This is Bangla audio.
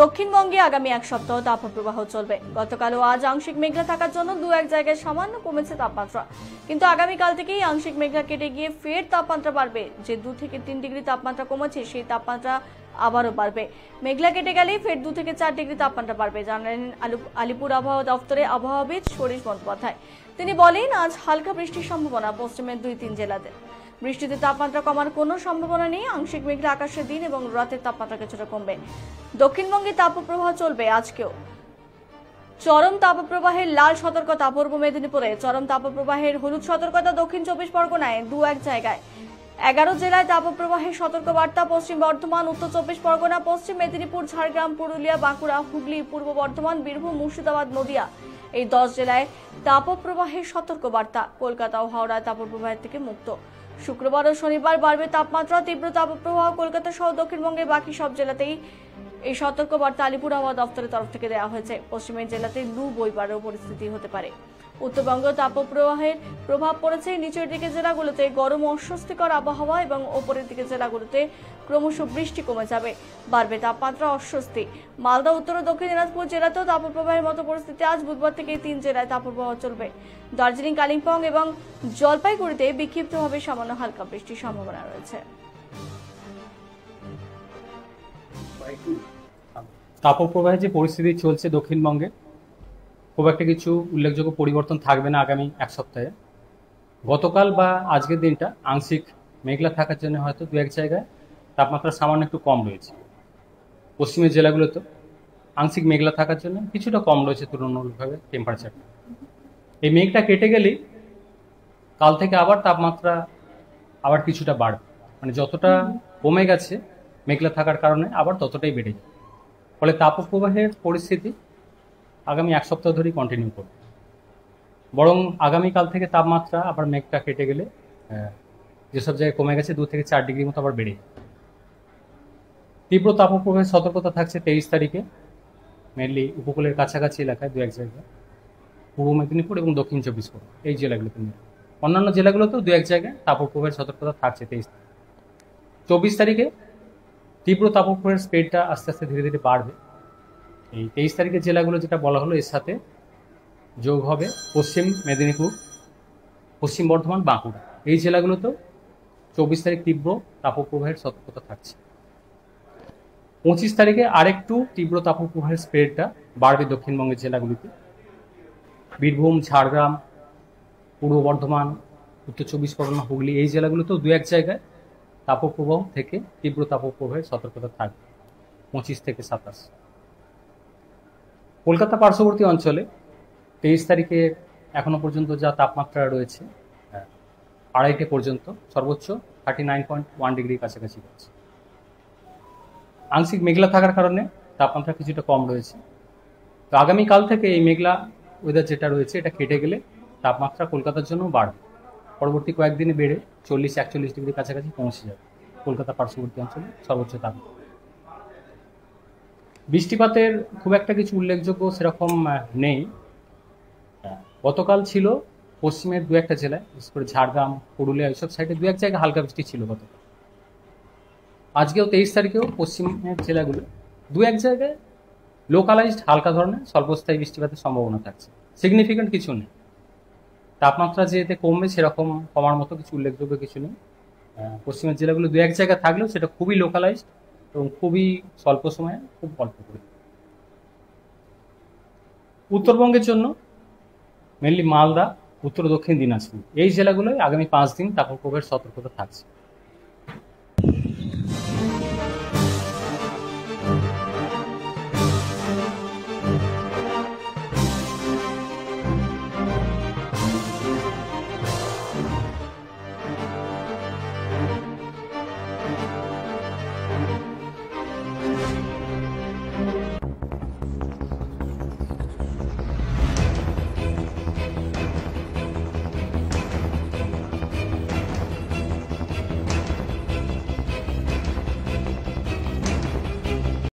দক্ষিণবঙ্গে আগামী এক সপ্তাহ তাপপ্রবাহ চলবে। গতকাল ও আজ আংশিক মেঘলা থাকার জন্য দু এক জায়গায় সামান্য কমেছে তাপমাত্রা, কিন্তু আগামীকাল থেকেই আংশিক মেঘলা কেটে গিয়ে ফের তাপমাত্রা বাড়বে। যে 2 থেকে 3 ডিগ্রি তাপমাত্রা কমেছে সেই তাপমাত্রা আবারও বাড়বে। মেঘলা কেটে গেলেই ফের 2 থেকে 4 ডিগ্রি তাপমাত্রা বাড়বে, জানালেন আলিপুর আবহাওয়া দফতরে আবহাওয়াবিদ সরিষ বন্দ্যোপাধ্যায়। তিনি বলেন, আজ হালকা বৃষ্টির সম্ভাবনা পশ্চিমের 2-3 জেলাতে। বৃষ্টিতে তাপমাত্রা কমার কোনো সম্ভাবনা নেই। আংশিক মেঘলা আকাশের দিন এবং রাতের তাপমাত্রা কিছুটা কমবে। দক্ষিণবঙ্গে তাপপ্রবাহ চলবে আজকেও। চরম তাপপ্রবাহের লাল সতর্কতা পূর্ব মেদিনীপুরে, চরম তাপপ্রবাহের হলুদ সতর্কতা দক্ষিণ 24 পরগনায় 2-1 জায়গায়। 11 জেলায় তাপপ্রবাহের সতর্কবার্তা। পশ্চিম বর্ধমান, উত্তর 24 পরগনা, পশ্চিম মেদিনীপুর, ঝাড়গ্রাম, পুরুলিয়া, বাঁকুড়া, হুগলি, পূর্ব বর্ধমান, বীরভূম, মুর্শিদাবাদ, নদিয়া, এই 10 জেলায় তাপপ্রবাহের সতর্কবার্তা। কলকাতা ও হাওড়ায় তাপপ্রবাহের থেকে মুক্ত। শুক্রবার ও শনিবার বাড়বে তাপমাত্রা। তীব্র তাপপ্রবাহ কলকাতা সহ দক্ষিণবঙ্গের বাকি সব জেলাতেই এই সতর্কবার্তা আলিপুর আবহাওয়া দফতরের তরফ থেকে দেওয়া হয়েছে। পশ্চিমের জেলাতে লু বইবারও পরিস্থিতি হতে পারে। উত্তরবঙ্গ তাপপ্রবাহের প্রভাব পড়েছে। নিচের দিকে জেলাগুলোতে গরম ও অস্বস্তিকর আবহাওয়া এবং ওপরের দিকে জেলাগুলোতে ক্রমশ বৃষ্টি কমে যাবে। বাড়বে তাপমাত্রা, অস্বস্তি। মালদা, উত্তর ও দক্ষিণ দিনাজপুর জেলাতেও তাপপ্রবাহের মতো পরিস্থিতি। আজ বুধবার থেকে 3 জেলায় তাপপ্রবাহ চলবে। দার্জিলিং, কালিম্পং এবং জলপাইগুড়িতে বিক্ষিপ্তভাবে সামান্য হালকা বৃষ্টির সম্ভাবনা রয়েছে। তাপপ্রবাহের যে পরিস্থিতি চলছে দক্ষিণবঙ্গে, খুব একটা কিছু উল্লেখযোগ্য পরিবর্তন থাকবে না আগামী এক সপ্তাহে। গতকাল বা আজকের দিনটা আংশিক মেঘলা থাকার জন্য হয়তো 2-1 জায়গায় তাপমাত্রা সামান্য একটু কম রয়েছে। পশ্চিমের জেলাগুলোতে আংশিক মেঘলা থাকার জন্য কিছুটা কম রয়েছে তুলনামূলকভাবে টেম্পারেচারটা। এই মেঘটা কেটে গেলেই কাল থেকে আবার তাপমাত্রা আবার কিছুটা বাড়বে। মানে যতটা কমে গেছে মেঘলা থাকার কারণে আবার ততটাই বেড়ে যাবে। ফলে তাপপ্রবাহের পরিস্থিতি আগামী এক সপ্তাহ ধরেই কন্টিনিউ করবে। বরং আগামীকাল থেকে তাপমাত্রা আবার মেঘটা কেটে গেলে যেসব জায়গায় কমে গেছে 2 থেকে 4 ডিগ্রি মতো আবার বেড়ে যাবে। তীব্র তাপপ্রবাহের সতর্কতা থাকছে 23 তারিখে মেনলি উপকূলের কাছাকাছি এলাকায় 2-1 জায়গায়, পূর্ব মেদিনীপুর এবং দক্ষিণ 24 পরগনা, এই জেলাগুলোতে। অন্যান্য জেলাগুলোতেও 2-1 জায়গায় তাপপ্রবাহের সতর্কতা থাকছে 23 তারিখ। 24 তারিখে তীব্র তাপপ্রবাহের স্পিডটা আস্তে আস্তে ধীরে ধীরে বাড়বে। এই 23 তারিখের জেলাগুলো যেটা বলা হলো, এর সাথে যোগ হবে পশ্চিম মেদিনীপুর, পশ্চিম বর্ধমান, বাঁকুড়া, এই জেলাগুলোতেও 24 তারিখ তীব্র তাপপ্রবাহের সতর্কতা থাকছে। 25 তারিখে আরেকটু তীব্র তাপপ্রবাহের স্প্রেডটা বাড়বে দক্ষিণবঙ্গের জেলাগুলিতে। বীরভূম, ঝাড়গ্রাম, পূর্ব বর্ধমান, উত্তর 24 পরগনা, হুগলি, এই জেলাগুলোতেও 2-1 জায়গায় তাপপ্রবাহ থেকে তীব্র তাপপ্রবাহের সতর্কতা থাকবে 25 থেকে 27। কলকাতা পার্শ্ববর্তী অঞ্চলে 23 তারিখে এখনো পর্যন্ত যা তাপমাত্রা রয়েছে 2:30 পর্যন্ত সর্বোচ্চ 39.1 ডিগ্রির কাছাকাছি রয়েছে। আংশিক মেঘলা থাকার কারণে তাপমাত্রা কিছুটা কম রয়েছে। তো আগামীকাল থেকে এই মেঘলা ওয়েদার যেটা রয়েছে এটা কেটে গেলে তাপমাত্রা কলকাতার জন্য বাড়বে। পরবর্তী কয়েকদিনে বেড়ে 40-41 ডিগ্রির কাছাকাছি পৌঁছে যাবে কলকাতা পার্শ্ববর্তী অঞ্চলে সর্বোচ্চ তাপমাত্রা। বৃষ্টিপাতের খুব একটা কিছু উল্লেখযোগ্য সেরকম নেই। গতকাল ছিল পশ্চিমের 2-1 জেলায়, বিশেষ করে ঝাড়গ্রাম, পুরুলিয়া, এইসব সাইডে 2-1 জায়গায় হালকা বৃষ্টি ছিল গতকাল। আজকেও 23 তারিখেও পশ্চিমের জেলাগুলো 2-1 জায়গায় লোকালাইজড হালকা ধরনের স্বল্পস্থায়ী বৃষ্টিপাতের সম্ভাবনা থাকছে। সিগনিফিকেন্ট কিছু নেই। তাপমাত্রা যে এতে কমবে সেরকম কমার মতো কিছু উল্লেখযোগ্য কিছু নেই। পশ্চিমের জেলাগুলো 2-1 জায়গায় থাকলেও সেটা খুবই লোকালাইজড এবং খুবই স্বল্প সময়ে, খুব অল্প করে। উত্তরবঙ্গের জন্য মেনলি মালদা, উত্তর দক্ষিণ দিনাজপুর, এই জেলাগুলোয় আগামী 5 দিন তাপপ্রবাহের সতর্কতা থাকছে।